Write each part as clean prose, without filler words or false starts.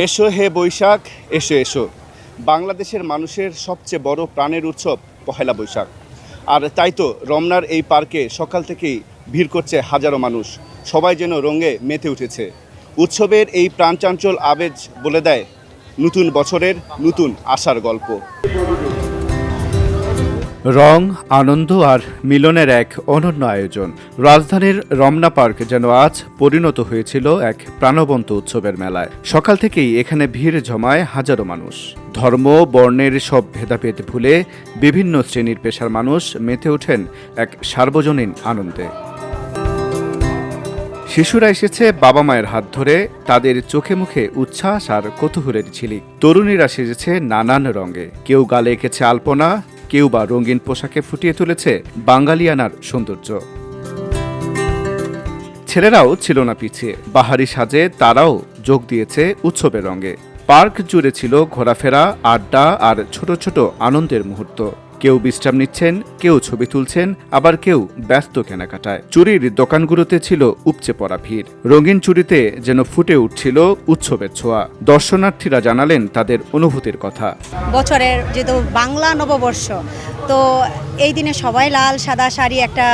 এসো হে বৈশাখ, এসো এসো। বাংলাদেশের মানুষের সবচেয়ে বড় প্রাণের উৎসব পহেলা বৈশাখ। আর তাই তো রমনার এই পার্কে সকাল থেকেই ভিড় করছে হাজারো মানুষ। সবাই যেন রঙে মেতে উঠেছে। উৎসবের এই প্রাণচাঞ্চল আবেগ বলে দেয় নতুন বছরের নতুন আশার গল্প। রং, আনন্দ আর মিলনের এক অনন্য আয়োজন। রাজধানীর রমনা পার্ক যেন আজ পরিণত হয়েছিল এক প্রাণবন্ত উৎসবের মেলায়। সকাল থেকেই এখানে ভিড় জমায় হাজারো মানুষ। ধর্ম, বর্ণের সব ভেদাভেদ ভুলে বিভিন্ন শ্রেণীর পেশার মানুষ মেতে ওঠেন এক সার্বজনীন আনন্দে। শিশুরা এসেছে বাবা মায়ের হাত ধরে, তাদের চোখে মুখে উচ্ছ্বাস আর কৌতূহলের ঝিলিক। তরুণীরা সেজেছে নানান রঙে, কেউ গালে এঁকেছে আলপনা, কেউ বা রঙিন পোশাকে ফুটিয়ে তুলেছে বাঙালিয়ানার সৌন্দর্য। ছেলেরাও ছিল না পিছিয়ে, বাহারি সাজে তারাও যোগ দিয়েছে উৎসবের রঙে। পার্ক জুড়ে ছিল ঘোরাফেরা, আড্ডা আর ছোট ছোট আনন্দের মুহূর্ত। কেউ বিশ্রাম নিচ্ছেন, কেউ ছবি তুলছেন, আবার কেউ ব্যস্ত কেনাকাটায়। চুরির দোকানগুলোতে ছিল উপচে পড়া ভিড়। রঙিন চুরিতে যেন ফুটে উঠছিল উৎসবের ছোঁয়া। দর্শনার্থীরা জানালেন তাদের অনুভূতির কথা। বছরের যেহেতু বাংলা নববর্ষ, তো এই দিনে সবাই লাল সাদা শাড়ি, একটা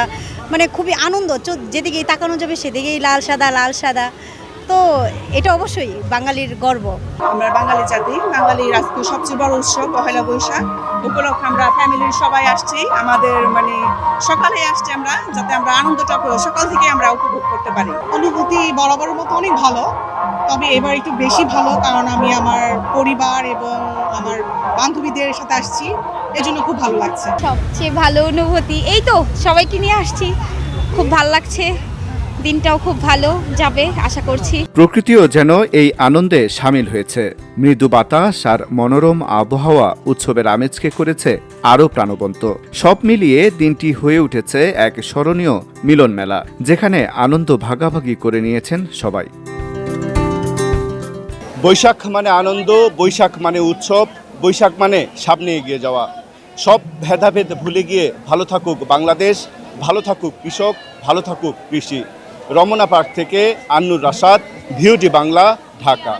মানে খুবই আনন্দ, যেদিকেই তাকানো যাবে সেদিকেই লাল সাদা। তো এটা অবশ্যই বাঙালির গর্ব। আমরা বাঙালি জাতি, বাঙালি রাষ্ট্রীয় সবচেয়ে বড় উৎসব পহেলা বৈশাখ উপলক্ষে আমরা ফ্যামিলির সবাই আসছি। আমাদের সকালে আসছি আমরা, যাতে আমরা আনন্দটা সকাল থেকে আমরা উপভোগ করতে পারি। অনুভূতি বরাবরের মতো অনেক ভালো, তবে এবার একটু বেশি ভালো, কারণ আমি আমার পরিবার এবং আমার বান্ধবীদের সাথে আসছি, এজন্য খুব ভালো লাগছে। সবচেয়ে ভালো অনুভূতি এই তো সবাইকে নিয়ে আসছি, খুব ভালো লাগছে। দিনটাও খুব ভালো যাবে আশা করছি। প্রকৃতিও যেন এই আনন্দে সামিল হয়েছে। মৃদু বাতাস আর মনোরম আবহাওয়া উৎসবের আমেজকে করেছে আরও প্রাণবন্ত। সব মিলিয়ে দিনটি হয়ে উঠেছে এক স্মরণীয় মিলন মেলা, যেখানে আনন্দ ভাগাভাগি করে নিয়েছেন সবাই। বৈশাখ মানে আনন্দ, বৈশাখ মানে উৎসব, বৈশাখ মানে সামনে এগিয়ে যাওয়া। সব ভেদাভেদ ভুলে গিয়ে ভালো থাকুক বাংলাদেশ, ভালো থাকুক কৃষক, ভালো থাকুক কৃষি। রমনা পার্ক থেকে আন্নুর রাশাদ, ভিওডি বাংলা, ঢাকা।